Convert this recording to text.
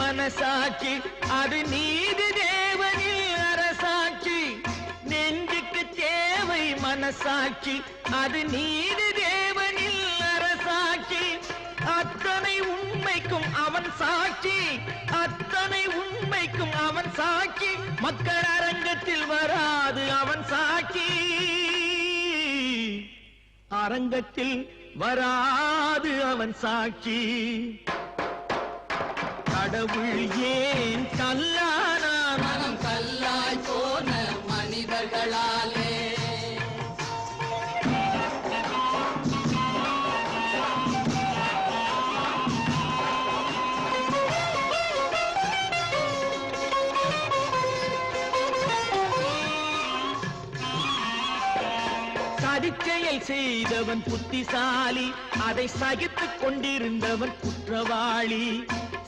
மனசாட்சி அது நீதி தேவனில் அரசாட்சி நெஞ்சுக்கு தேவை மனசாட்சி அது நீதி தேவனில் அரசாட்சி அத்தனை உண்மைக்கும் அவன் சாட்சி அத்தனை உண்மைக்கும் அவன் சாட்சி மக்கள் அரங்கத்தில் வராது அவன் சாட்சி அரங்கத்தில் வராது அவன் சாட்சி கடவுள் ஏன் கல்லானா மனம் கல்லாய் போன மனிதர்களாலே சதிச்செயல் செய்தவன் புத்திசாலி அதை சகித்துக் கொண்டிருந்தவன் குற்றவாளி